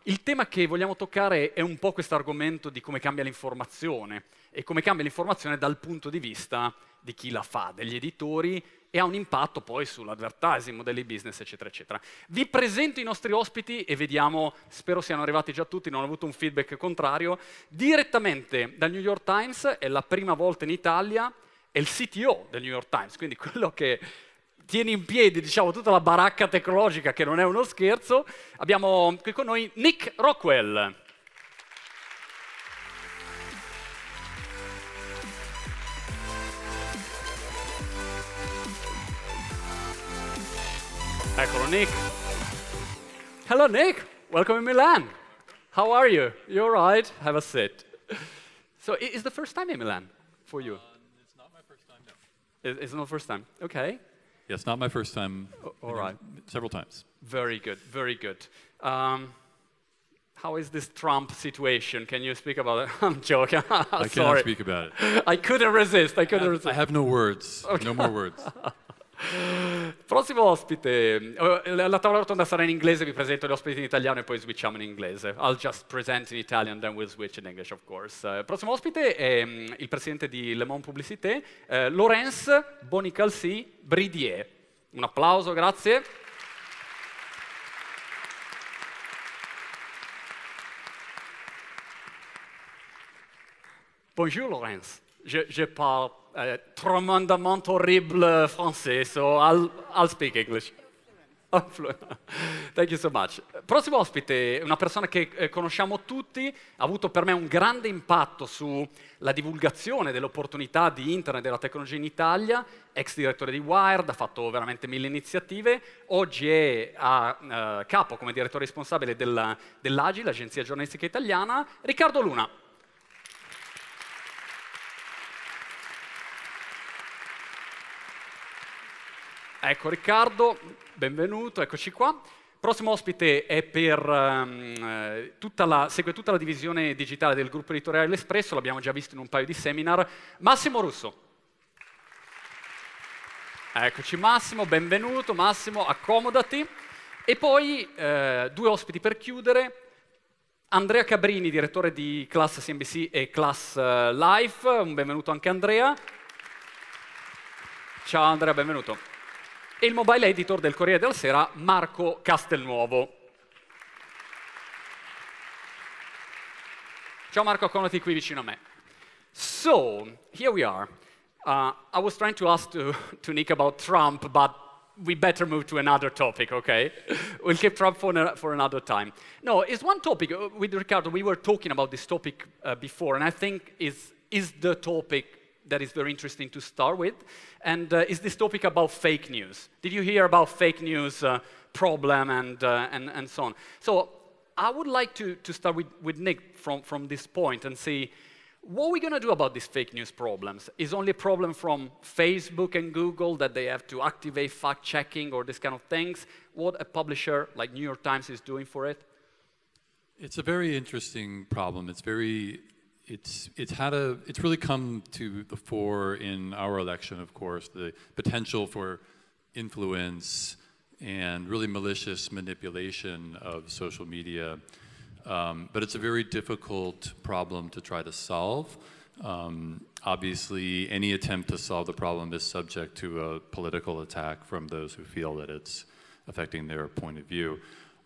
Il tema che vogliamo toccare è un po' questo argomento di come cambia l'informazione e come cambia l'informazione dal punto di vista di chi la fa, degli editori, e ha un impatto poi sull'advertising, modelli business, eccetera, eccetera. Vi presento i nostri ospiti e vediamo, spero siano arrivati già tutti, non ho avuto un feedback contrario, direttamente dal New York Times, è la prima volta in Italia, è il CTO del New York Times, quindi quello che tiene in piedi, diciamo, tutta la baracca tecnologica, che non è uno scherzo. Abbiamo qui con noi Nick Rockwell. Eccolo Nick. Hello Nick, welcome in Milan. How are you? You all right? Have a seat. So is the first time in Milan for you? It's not my first time, no. It's not the first time, okay. Yes, not my first time. All right. Several times. Very good, very good. How is this Trump situation? Can you speak about it? I'm joking. I cannot speak about it. I couldn't resist. I have no words. Okay. No more words. Prossimo ospite. La tavola rotonda sarà in inglese, vi presento gli ospiti in italiano e poi switchiamo in inglese. I'll just present in Italian, then we'll switch in English, of course. Prossimo ospite è il presidente di Le Monde Publicité, Laurence Bonicalsi-Bridier. Un applauso, grazie. Bonjour, Laurence. Je parle tremendament horrible français, so I'll speak English. Thank you so much. Prossimo ospite, una persona che conosciamo tutti, ha avuto per me un grande impatto sulla divulgazione delle opportunità di internet e della tecnologia in Italia, ex direttore di Wired, ha fatto veramente 1000 iniziative, oggi è a capo come direttore responsabile dell'AGI, l'agenzia giornalistica italiana, Riccardo Luna. Ecco Riccardo, benvenuto, eccoci qua. Prossimo ospite è segue tutta la divisione digitale del gruppo editoriale L'Espresso, l'abbiamo già visto in un paio di seminar, Massimo Russo. Eccoci Massimo, benvenuto, Massimo, accomodati. E poi due ospiti per chiudere, Andrea Cabrini, direttore di Class CNBC e Class Life, un benvenuto anche Andrea. Ciao Andrea, benvenuto. E il mobile editor del Corriere della Sera, Marco Castelnuovo. Ciao Marco, accomodati qui vicino a me. So, here we are. I was trying to ask to Nick about Trump, but we better move to another topic, okay? We'll keep Trump for another time. No, it's one topic. With Riccardo, we were talking about this topic before, and I think is the topic that is very interesting to start with, and is this topic about fake news. Did you hear about fake news problem and so on? So I would like to start with Nick from this point and see what are we going to do about these fake news problems? Is only a problem from Facebook and Google that they have to activate fact-checking or this kind of things? What a publisher like New York Times is doing for it? It's a very interesting problem. It's really come to the fore in our election, of course, the potential for influence and really malicious manipulation of social media. But it's a very difficult problem to try to solve. Obviously, any attempt to solve the problem is subject to a political attack from those who feel that it's affecting their point of view.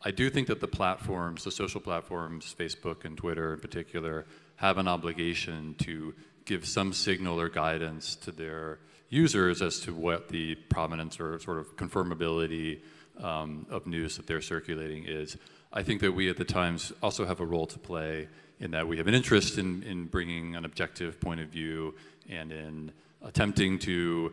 I do think that the platforms, the social platforms, Facebook and Twitter in particular, have an obligation to give some signal or guidance to their users as to what the provenance or sort of confirmability of news that they're circulating is. I think that we at the Times also have a role to play in that we have an interest in bringing an objective point of view and in attempting to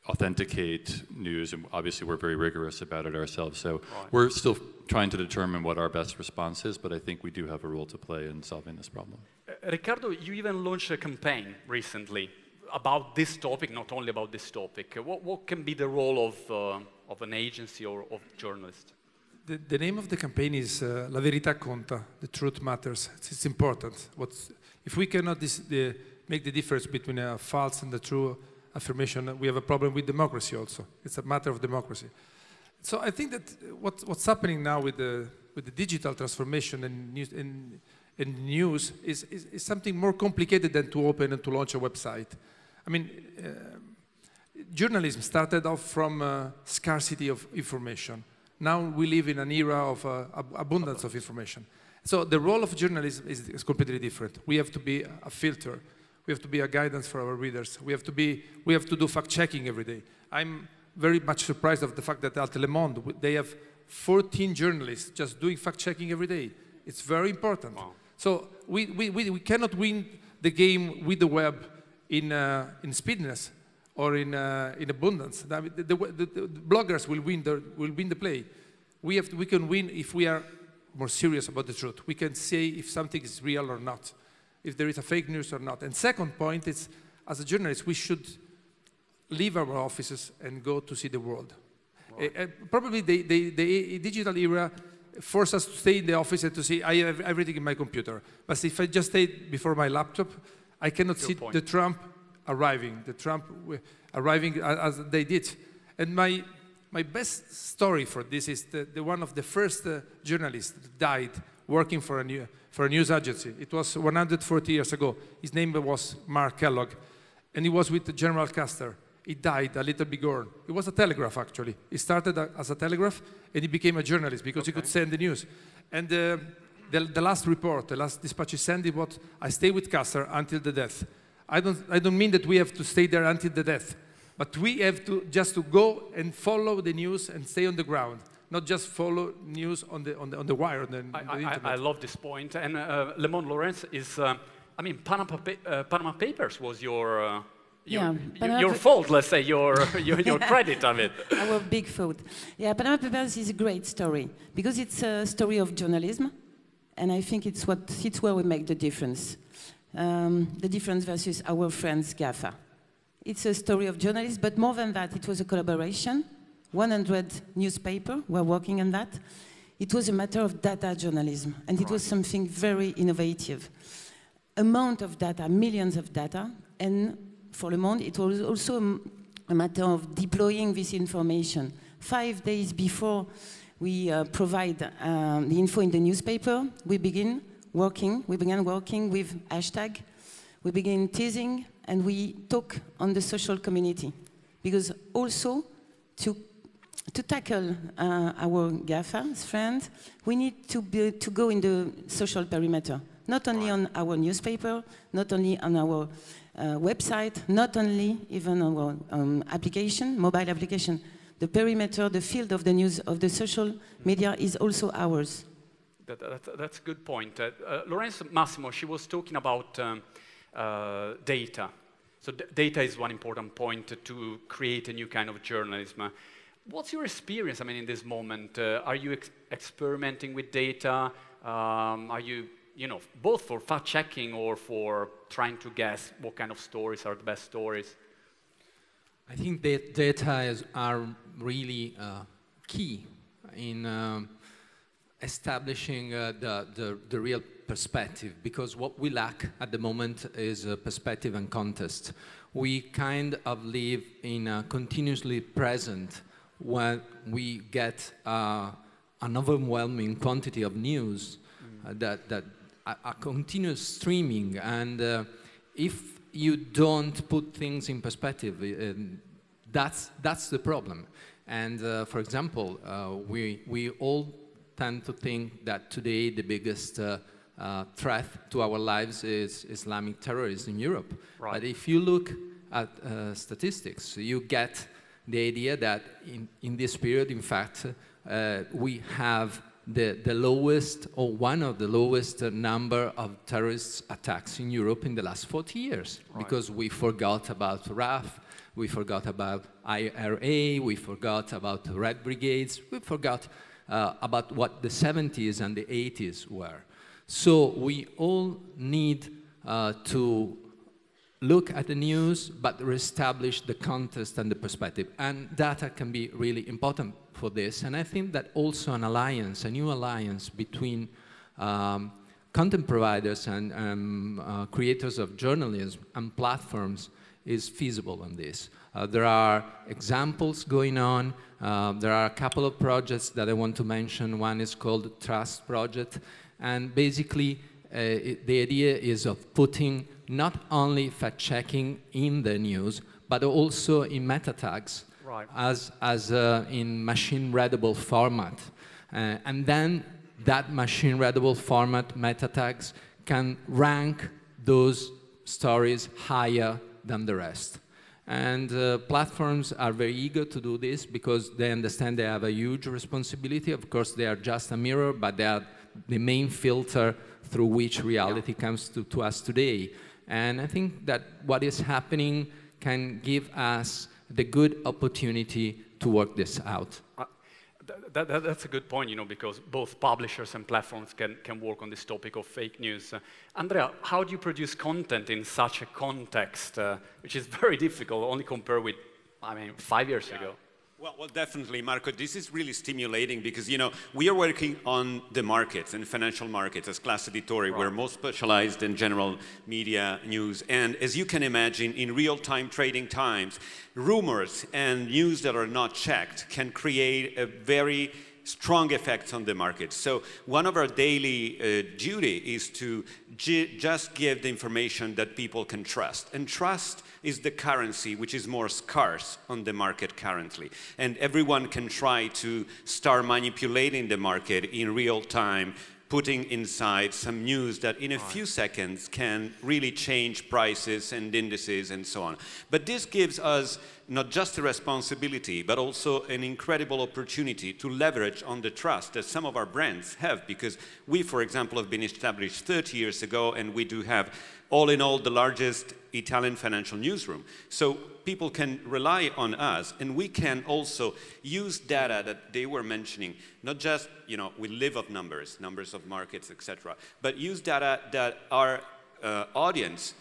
authenticate news, and obviously we're very rigorous about it ourselves, so we're still trying to determine what our best response is, but I think we do have a role to play in solving this problem. Riccardo, you even launched a campaign recently about this topic, not only about this topic. What can be the role of an agency or of journalists? The name of the campaign is La Verità Conta, the truth matters. It's important. If we cannot make the difference between a false and a true affirmation, we have a problem with democracy also. It's a matter of democracy. So I think that what's happening now with the the digital transformation and news is something more complicated than to open and to launch a website. I mean, journalism started off from scarcity of information. Now we live in an era of abundance of information. So the role of journalism is completely different. We have to be a filter. We have to be a guidance for our readers. We have to do fact-checking every day. I'm very much surprised of the fact that at Le Monde, they have 14 journalists just doing fact-checking every day. It's very important. Wow. So we cannot win the game with the web in speediness or in abundance. The bloggers will win the play. We can win if we are more serious about the truth. We can say if something is real or not, if there is a fake news or not. And second point is, as a journalist, we should leave our offices and go to see the world. Right. Probably the digital era forces us to stay in the office and to see, I have everything in my computer. But if I just stay before my laptop, I cannot see the Trump arriving, as they did. And my best story for this is the one of the first journalists that died working for a news agency. It was 140 years ago. His name was Mark Kellogg, and he was with General Custer. He died a little bigorn. He was a telegraph, actually. He started as a telegraph, and he became a journalist because he could send the news. And the last report, the last dispatch he sent, it was, I stay with Custer until the death. I don't mean that we have to stay there until the death, but we have to just to go and follow the news and stay on the ground, not just follow news on the wire. On the internet. I love this point. And Le Monde Lawrence is, I mean, Panama Papers was your fault, let's say, your credit of it. Our big fault. Yeah, Panama Papers is a great story because it's a story of journalism, and I think it's where we make the difference. The difference versus our friends GAFA. It's a story of journalists, but more than that, it was a collaboration. 100 newspapers were working on that. It was a matter of data journalism, and it was something very innovative. Amount of data, millions of data, and for Le Monde, it was also a matter of deploying this information. 5 days before we provide the info in the newspaper, we began working with hashtag, we began teasing, and we talk on the social community. Because also, to tackle our GAFA's friends, we need to go in the social perimeter. Not only on our newspaper, not only on our website, not only even our application, mobile application. The perimeter, the field of the news, of the social media is also ours. That's a good point. Lorenzo Massimo, she was talking about data. So data is one important point to create a new kind of journalism. What's your experience, I mean, in this moment? Are you experimenting with data? Are you, both for fact-checking or for trying to guess what kind of stories are the best stories? I think that data are really key in establishing the real perspective, because what we lack at the moment is perspective and context. We kind of live in a continuously present when we get an overwhelming quantity of news that are continuous streaming, and if you don't put things in perspective, that's the problem. And for example, we all tend to think that today the biggest threat to our lives is Islamic terrorism in Europe. Right. But if you look at statistics, you get the idea that in this period, in fact, we have the lowest, or one of the lowest number of terrorist attacks in Europe in the last 40 years. Right. Because we forgot about RAF, we forgot about IRA, we forgot about the Red Brigades, we forgot about what the 70s and the 80s were. So we all need to look at the news, but reestablish the context and the perspective. And data can be really important for this. And I think that also an alliance, a new alliance between content providers and creators of journalism and platforms is feasible on this. There are examples going on. There are a couple of projects that I want to mention. One is called Trust Project. And basically, the idea is of putting not only fact-checking in the news, but also in meta tags, right, as in machine-readable format. And then that machine-readable format, meta tags, can rank those stories higher than the rest. And platforms are very eager to do this because they understand they have a huge responsibility. Of course, they are just a mirror, but they are the main filter through which reality comes to us today. And I think that what is happening can give us the good opportunity to work this out. That's a good point, you know, because both publishers and platforms can work on this topic of fake news. Andrea, how do you produce content in such a context, which is very difficult, only compared with, I mean, 5 years ago? Well, definitely, Marco. This is really stimulating because, you know, we are working on the markets and financial markets as class editoria. Right. We're most specialized in general media news. And as you can imagine, in real-time trading times, rumors and news that are not checked can create a very strong effects on the market. So one of our daily duty is to just give the information that people can trust. And trust is the currency which is more scarce on the market currently. And everyone can try to start manipulating the market in real time, putting inside some news that in a few seconds can really change prices and indices and so on. But this gives us not just a responsibility, but also an incredible opportunity to leverage on the trust that some of our brands have, because we, for example, have been established 30 years ago, and we do have, all in all, the largest Italian financial newsroom. So people can rely on us, and we can also use data that they were mentioning, not just, you know, we live of numbers of markets, etc., but use data that our audience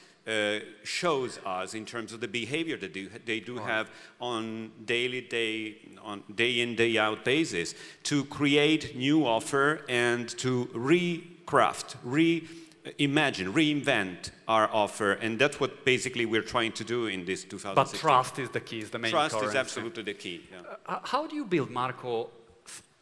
shows us in terms of the behavior that they do have on day in, day out basis to create new offer and to recraft, reimagine, reinvent our offer, and that's what basically we're trying to do in this 2016. But trust is the key, is the main currency. Trust is absolutely the key. Yeah. How do you build, Marco,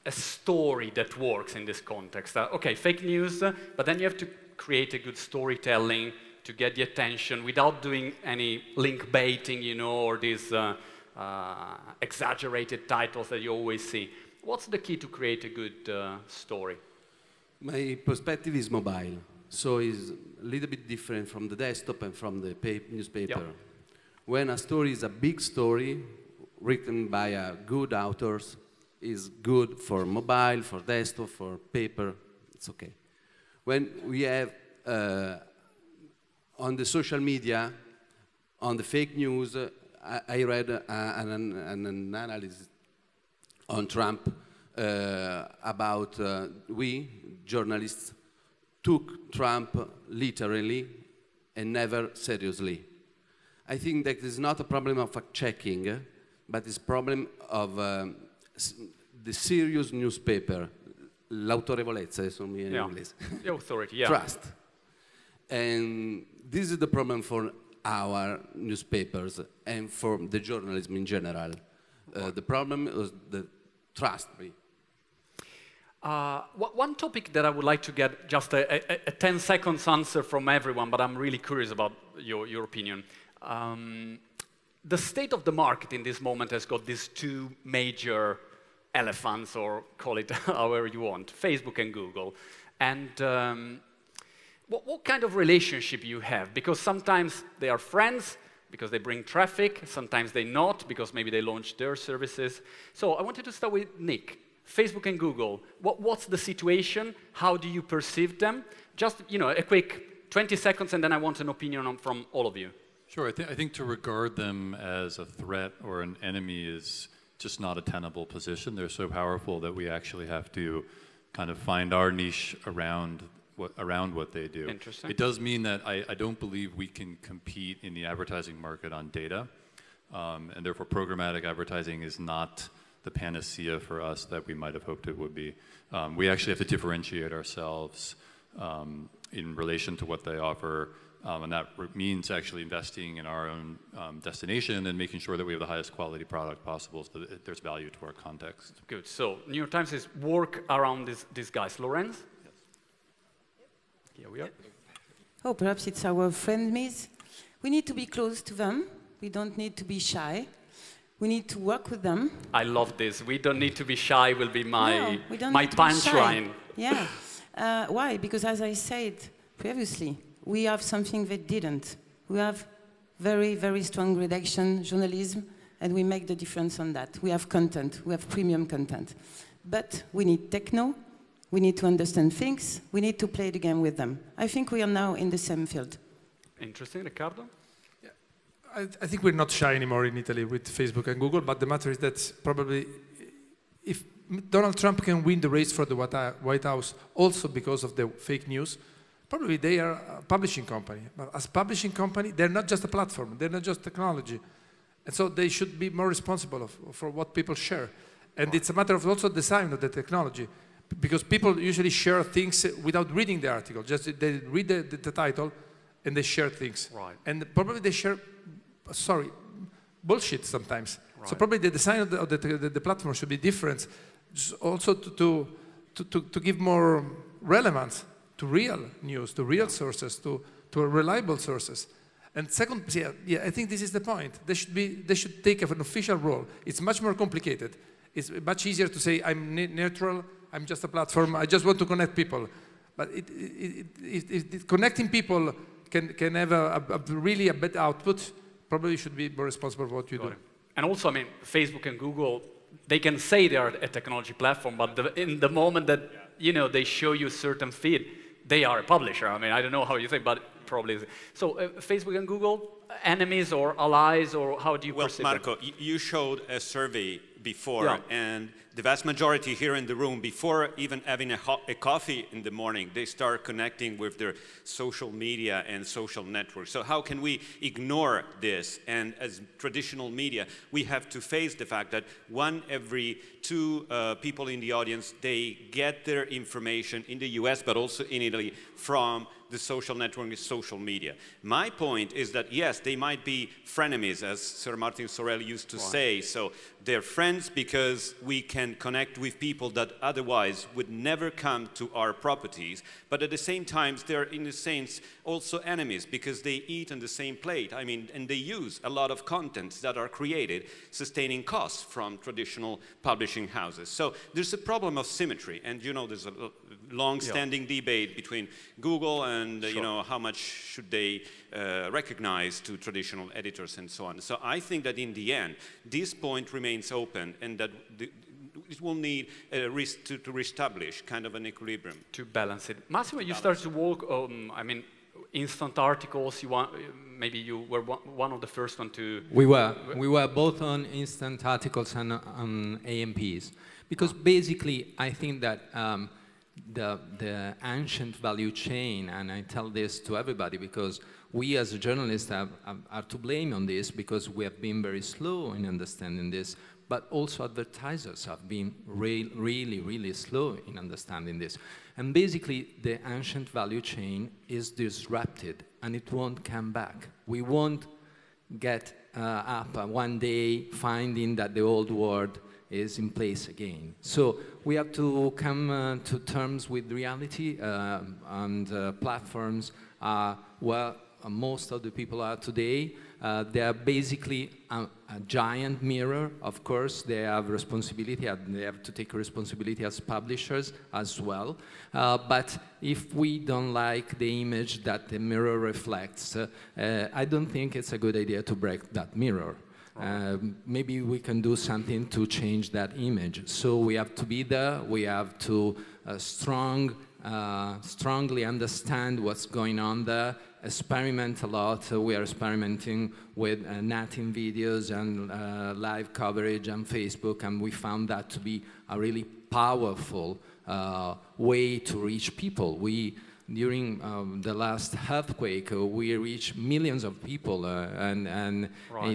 a story that works in this context? Okay, fake news, but then you have to create a good storytelling to get the attention without doing any link baiting, you know, or these exaggerated titles that you always see. What's the key to create a good story? My perspective is mobile, so it's a little bit different from the desktop and from the newspaper. Yep. When a story is a big story, written by a good authors, is good for mobile, for desktop, for paper, it's okay. When we have on the social media, on the fake news, I read an analysis on Trump about we, journalists, took Trump literally and never seriously. I think that it's not a problem of fact-checking, but it's a problem of the serious newspaper, l'autorevolezza, in English. The authority, yeah. Trust. And this is the problem for our newspapers and for the journalism in general. The problem is the trust. One topic that I would like to get just a 10 seconds answer from everyone, but I'm really curious about your opinion. The state of the market in this moment has got these two major elephants, or call it however you want, Facebook and Google. And what kind of relationship you have? Because sometimes they are friends, because they bring traffic, sometimes they're not, because maybe they launched their services. So I wanted to start with Nick. Facebook and Google, what's the situation? How do you perceive them? Just, you know, a quick 20 seconds, and then I want an opinion from all of you. Sure, I think to regard them as a threat or an enemy is just not a tenable position. They're so powerful that we actually have to kind of find our niche around what they do. Interesting. It does mean that I don't believe we can compete in the advertising market on data, and therefore programmatic advertising is not the panacea for us that we might have hoped it would be. We actually have to differentiate ourselves in relation to what they offer And that means actually investing in our own destination and making sure that we have the highest quality product possible so that there's value to our context. Good. So New York Times is work around these guys. Lorenz? Yes. Here we are. Oh, perhaps it's our frenemies. We need to be close to them. We don't need to be shy. We need to work with them. I love this. We don't need to be shy will be my my punchline. Yeah. Why? Because as I said previously, we have something they didn't. We have very, very strong redaction, journalism, and we make the difference on that. We have content. We have premium content. But we need techno. We need to understand things. We need to play the game with them. I think we are now in the same field. Interesting. Riccardo? I think we're not shy anymore in Italy with Facebook and Google, but the matter is that probably if Donald Trump can win the race for the White House also because of the fake news, probably they are a publishing company. But as a publishing company, they're not just a platform, they're not just technology. And so they should be more responsible for what people share. And it's a matter of also design of the technology, because people usually share things without reading the article. Just they read the title and they share things. Right. And probably they share, bullshit sometimes. Right. So probably the design of the platform should be different, also to give more relevance to real news, to real sources, to reliable sources. And second, yeah, I think this is the point. They should take an official role. It's much more complicated. It's much easier to say I'm neutral, I'm just a platform, I just want to connect people. But connecting people can have a really better output. Probably you should be more responsible for what you do. And also, I mean, Facebook and Google, they can say they are a technology platform, but in the moment that, you know, they show you a certain feed, they are a publisher. I mean, I don't know how you think, but probably is. So Facebook and Google, enemies or allies, or how do you perceive them? Marco, you showed a survey before, and the vast majority here in the room, before even having a coffee in the morning, they start connecting with their social media and social networks. So how can we ignore this? And as traditional media, we have to face the fact that 1 every 2 people in the audience, they get their information in the US, but also in Italy, from the social network and social media. My point is that, yes, they might be frenemies, as Sir Martin Sorrell used to say. So they're friends because we can connect with people that otherwise would never come to our properties. But at the same time, they're, in a sense, also enemies because they eat on the same plate. I mean, and they use a lot of contents that are created, sustaining costs from traditional publishing houses. So there's a problem of symmetry. And, you know, there's a long-standing debate between Google and, you know, how much should they recognize to traditional editors and so on. So I think that in the end, this point remains open and that it will need to reestablish kind of an equilibrium. To balance it. Massimo, you started to work, I mean, instant articles, maybe you were one of the first one to... We were both on instant articles and on AMPs. Because basically, I think that the ancient value chain, and I tell this to everybody because we as a journalist are to blame on this because we have been very slow in understanding this, but also advertisers have been really, really slow in understanding this. And basically, the ancient value chain is disrupted and it won't come back. We won't get up one day finding that the old world is in place again. So we have to come to terms with reality, and platforms are where most of the people are today. They are basically a giant mirror. Of course, they have responsibility, and they have to take responsibility as publishers as well. But if we don't like the image that the mirror reflects, I don't think it's a good idea to break that mirror. Maybe we can do something to change that image. So we have to be there. We have to strongly understand what's going on there. Experiment a lot. We are experimenting with native videos and live coverage on Facebook, and we found that to be a really powerful way to reach people. During the last earthquake, we reached millions of people, and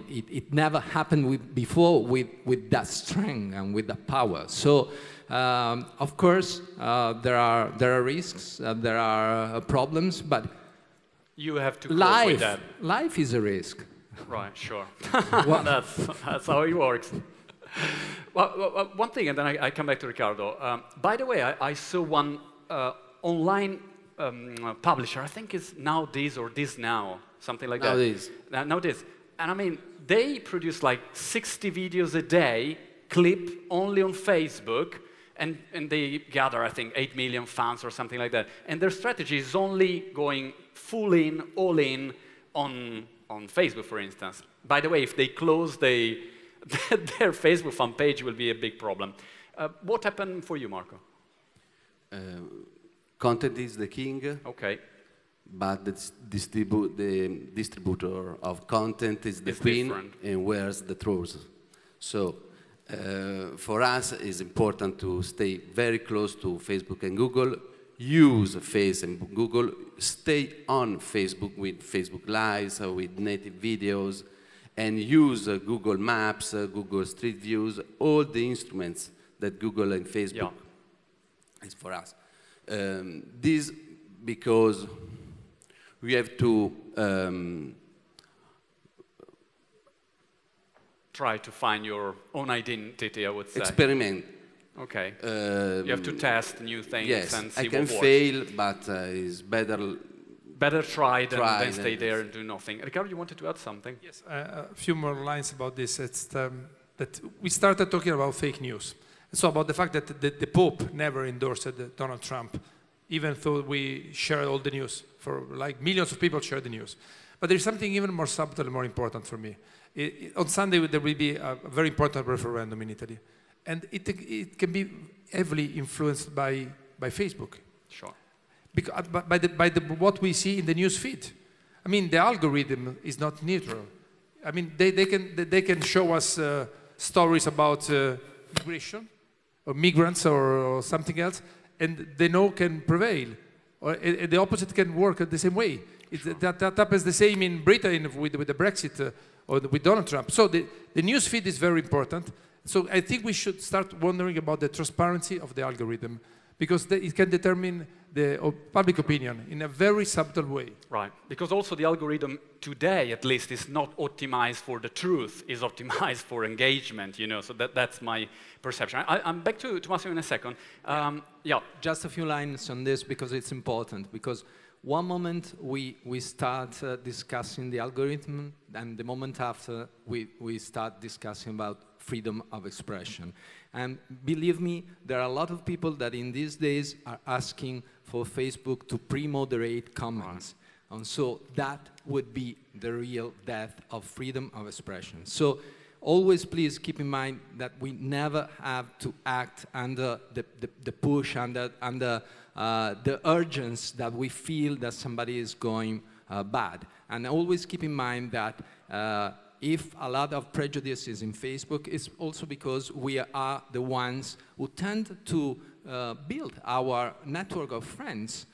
it never happened before with that strength and with that power. So, of course, there are risks, there are problems, but You have to cope with that. Life is a risk. Right, sure. That's how it works. Well, one thing, and then I come back to Riccardo. By the way, I saw one online publisher, I think it's Now This or This Now, something like that. Now This. And I mean, they produce like 60 videos a day, clip only on Facebook, and they gather, I think, 8 million fans or something like that. And their strategy is only going full in, all in on Facebook, for instance. By the way, if they close their Facebook fan page, will be a big problem. What happened for you, Marco? Content is the king. Okay. But the distributor of content is the queen different. And wears the trousers. So for us, it's important to stay very close to Facebook and Google, use Face and Google, stay on Facebook with Facebook Lives, with native videos, and use Google Maps, Google Street Views, all the instruments that Google and Facebook is for us. This because we have to try to find your own identity, I would say. Experiment. Okay. You have to test new things and see I can what works. fail, but it's better. Better try than stay there and do nothing. Riccardo, you wanted to add something? Yes, a few more lines about this. It's that we started talking about fake news. So about the fact that the Pope never endorsed Donald Trump, even though we share all the news. For like millions of people share the news. But there's something even more subtle and more important for me. On Sunday, there will be a very important referendum in Italy. And it can be heavily influenced by Facebook. Sure. Because, by what we see in the news feed. I mean, the algorithm is not neutral. I mean, they can show us stories about migration, or migrants, or something else, and they know can prevail. Or the opposite can work the same way. Sure. That happens the same in Britain with the Brexit or with Donald Trump. So the news feed is very important. So I think we should start wondering about the transparency of the algorithm, because it can determine the public opinion in a very subtle way. Right, because also the algorithm today, at least, is not optimized for the truth, is optimized for engagement, you know, so that's my perception. I'm back to Massimo in a second. Just a few lines on this, because it's important, because one moment we start discussing the algorithm, and the moment after we start discussing about freedom of expression. And believe me, there are a lot of people that in these days are asking for Facebook to pre-moderate comments. Right. And so that would be the real death of freedom of expression. So always please keep in mind that we never have to act under the push, under the urgency that we feel that somebody is going bad. And always keep in mind that if a lot of prejudice is in Facebook, it's also because we are the ones who tend to build our network of friends,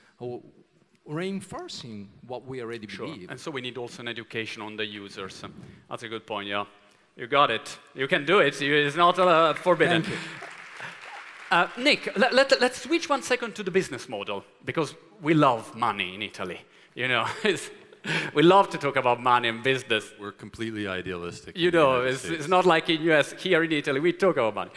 reinforcing what we already believe. And so we need also an education on the users. That's a good point, yeah. You got it. You can do it. It's not forbidden. Thank you. Nick, let's switch 1 second to the business model, because we love money in Italy. You know, we love to talk about money and business. We're completely idealistic. You know, it's not like in US. Here in Italy, we talk about money.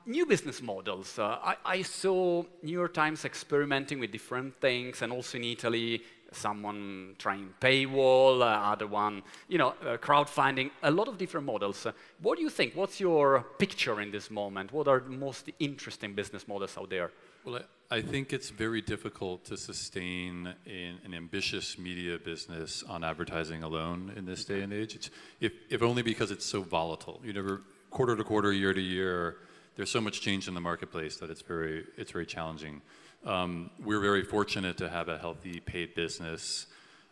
New business models. I saw New York Times experimenting with different things, and also in Italy, someone trying paywall, other one, you know, crowdfunding, a lot of different models. What do you think? What's your picture in this moment? What are the most interesting business models out there? Well, I think it's very difficult to sustain an ambitious media business on advertising alone in this day and age. If only because it's so volatile. You know, quarter to quarter, year to year, there's so much change in the marketplace that it's very challenging. We're very fortunate to have a healthy paid business.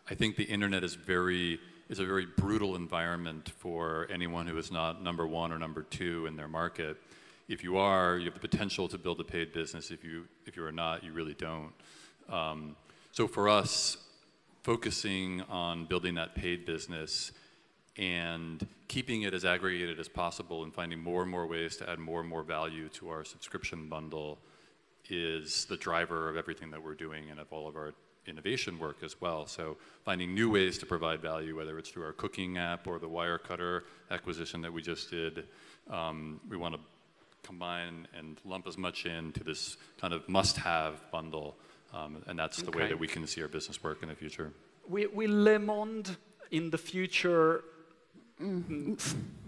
I think the internet is a very brutal environment for anyone who is not number one or number two in their market. If you are, you have the potential to build a paid business. If you are not, you really don't. So for us, focusing on building that paid business and keeping it as aggregated as possible and finding more and more ways to add more and more value to our subscription bundle is the driver of everything that we're doing and of all of our innovation work as well. So finding new ways to provide value, whether it's through our cooking app or the Wirecutter acquisition that we just did. We want to combine and lump as much into this kind of must-have bundle, and that's the way that we can see our business work in the future. Will Le Monde in the future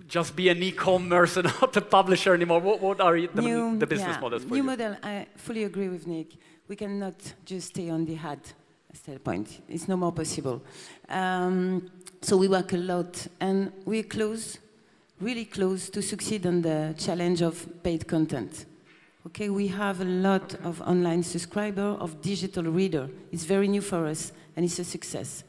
just be an e-commerce and not a publisher anymore? What are the business models for you? New model, I fully agree with Nick. We cannot just stay on the ad standpoint. It's no more possible. So we work a lot, and we're close, really close to succeed on the challenge of paid content. Okay, we have a lot of online subscribers, of digital reader. It's very new for us, and it's a success.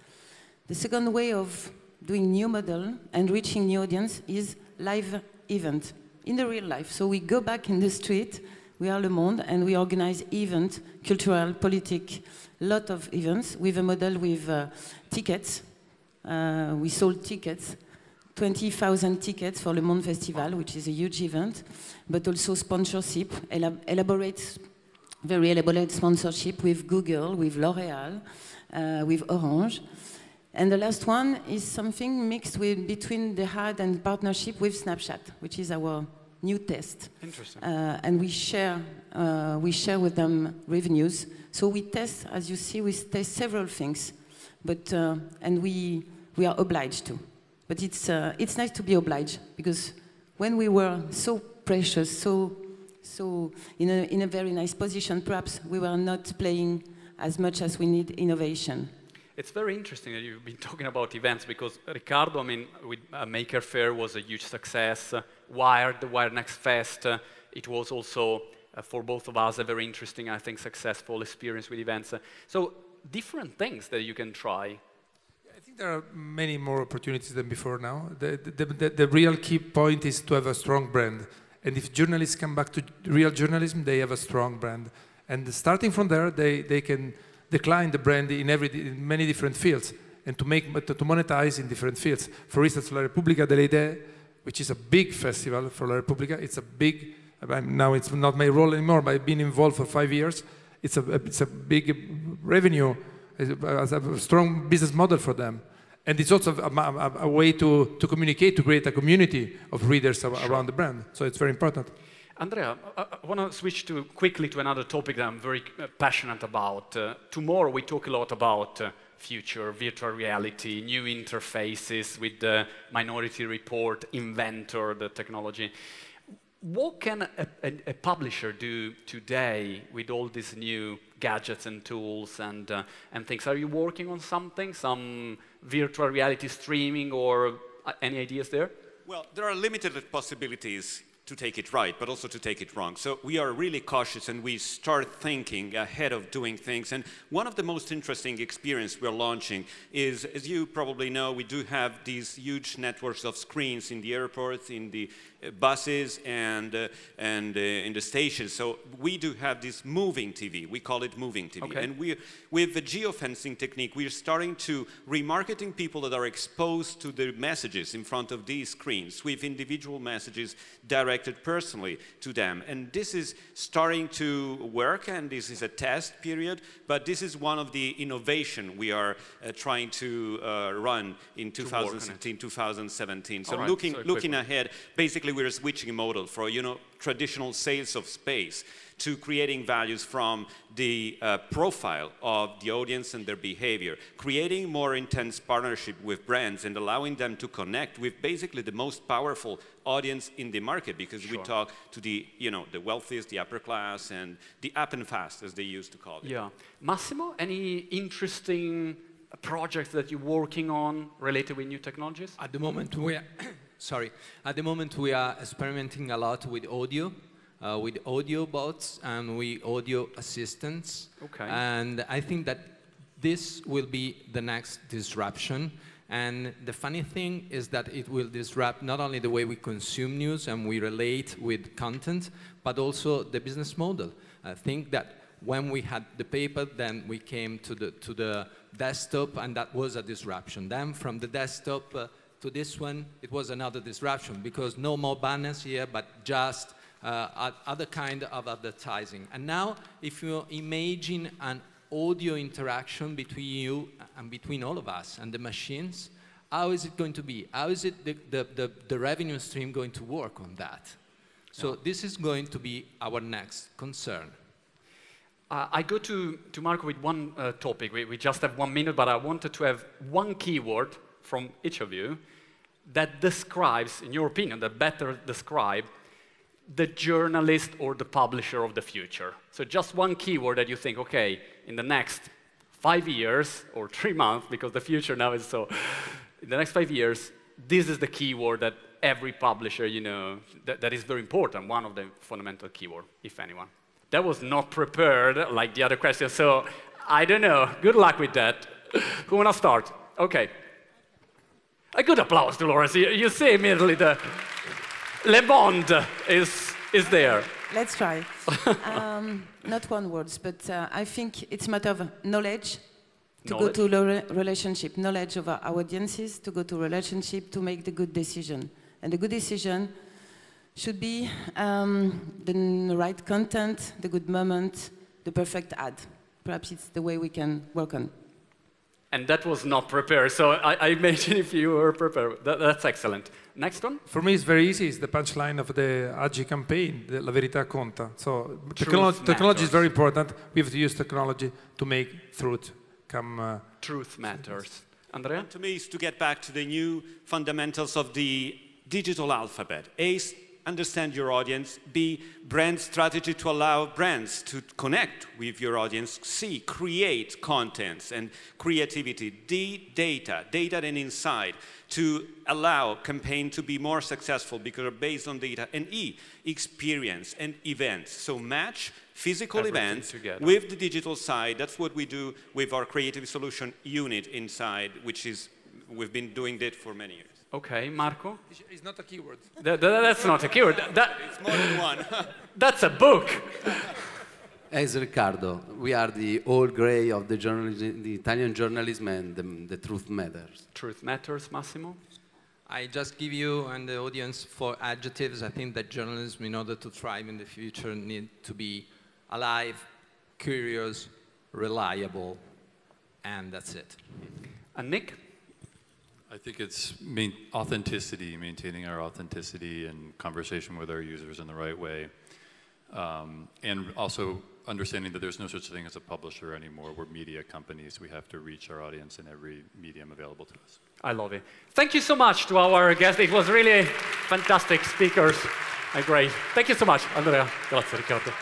The second way of doing new model and reaching new audience is live event in the real life. So we go back in the street, we are Le Monde, and we organize event, cultural, politic, lot of events with a model with tickets. We sold tickets, 20,000 tickets for Le Monde Festival, which is a huge event, but also sponsorship, very elaborate sponsorship with Google, with L'Oréal, with Orange. And the last one is something mixed between the ad and partnership with Snapchat, which is our new test. Interesting. And we share with them revenues. So we test, as you see, we test several things, but and we are obliged to. But it's nice to be obliged, because when we were so precious, so in a very nice position, perhaps we were not playing as much as we need innovation. It's very interesting that you've been talking about events, because Riccardo, I mean, with Maker Faire was a huge success. Wired, the Wired Next Fest, it was also, for both of us, a very interesting, I think, successful experience with events. So different things that you can try. I think there are many more opportunities than before now. The real key point is to have a strong brand. And if journalists come back to real journalism, they have a strong brand. And starting from there, they can decline the brand in many different fields, and to monetize in different fields. For instance, La Repubblica delle Idee, which is a big festival for La Repubblica, it's a big, now it's not my role anymore, but I've been involved for 5 years. It's a big revenue, as a strong business model for them. And it's also a way to communicate, to create a community of readers around the brand. So it's very important. Andrea, I want to switch quickly to another topic that I'm very passionate about. Tomorrow we talk a lot about future, virtual reality, new interfaces with the Minority Report, Inventor, the technology. What can a publisher do today with all these new gadgets and tools and things? Are you working on something, some virtual reality streaming, or any ideas there? Well, there are limited possibilities to take it right, but also to take it wrong. So we are really cautious, and we start thinking ahead of doing things. And one of the most interesting experiences we're launching is, as you probably know, we do have these huge networks of screens in the airports, in the buses, and in the stations. So we do have this moving TV. We call it moving TV. Okay. And with the geofencing technique, we are starting to remarketing people that are exposed to the messages in front of these screens with individual messages directed personally to them. And this is starting to work, and this is a test period, but this is one of the innovation we are trying to run in 2016, 2017. So right, looking ahead, basically we're switching model for, traditional sales of space to creating values from the profile of the audience and their behavior, creating more intense partnership with brands and allowing them to connect with basically the most powerful audience in the market, because we talk to the, the wealthiest, the upper class, and the up and fast, as they used to call it. Yeah. Massimo, any interesting projects that you're working on related with new technologies? At the moment we are At the moment we are experimenting a lot with audio bots and with audio assistants. Okay. And I think that this will be the next disruption. And the funny thing is that it will disrupt not only the way we consume news and we relate with content, but also the business model. I think that when we had the paper, then we came to the desktop, and that was a disruption. Then from the desktop to this one, it was another disruption, because no more banners here, but just other kind of advertising. And now, if you imagine an audio interaction between you and between all of us and the machines, how is it going to be? How is it the revenue stream going to work on that? So this is going to be our next concern. I go to Marco with one topic. We just have 1 minute, but I wanted to have one keyword from each of you that describes, in your opinion, that better describe the journalist or the publisher of the future. So just one keyword that you think, okay, in the next 5 years or 3 months, because the future now is so, in the next 5 years, this is the keyword that every publisher, you know, that is very important, one of the fundamental keywords, if anyone. That was not prepared like the other questions, so I don't know. Good luck with that. Who want to start? Okay. A good applause to Lawrence. You see immediately the Le Monde is there. Let's try. Not one word, but I think it's a matter of knowledge to go to relationship, knowledge of our audiences, to go to relationship, to make the good decision. And the good decision should be the right content, the good moment, the perfect ad. Perhaps it's the way we can work on. And that was not prepared, so I imagine if you were prepared. That's excellent. Next one? For me, it's very easy. It's the punchline of the AGI campaign, la verità conta. So technology is very important. We have to use technology to make truth come. Truth matters. Andrea? And to me, is to get back to the new fundamentals of the digital alphabet. A, understand your audience. B, brand strategy to allow brands to connect with your audience. C, create contents and creativity. D, data and insight to allow campaign to be more successful because they're based on data. And E, experience and events. So match physical everything events together with the digital side. That's what we do with our creative solution unit inside, which is, we've been doing that for many years. Okay, Marco? It's not a keyword. That's not a keyword. It's more than one. That's a book. As Riccardo, we are the old grey of the journalism, the Italian journalism, and the truth matters. Truth matters, Massimo? I just give you and the audience 4 adjectives. I think that journalism, in order to thrive in the future, need to be alive, curious, reliable, and that's it. And Nick? I think it's authenticity, maintaining our authenticity and conversation with our users in the right way. And also understanding that there's no such thing as a publisher anymore. We're media companies. We have to reach our audience in every medium available to us. I love it. Thank you so much to our guests. It was really fantastic speakers. Great. Thank you so much, Andrea. Grazie, Riccardo.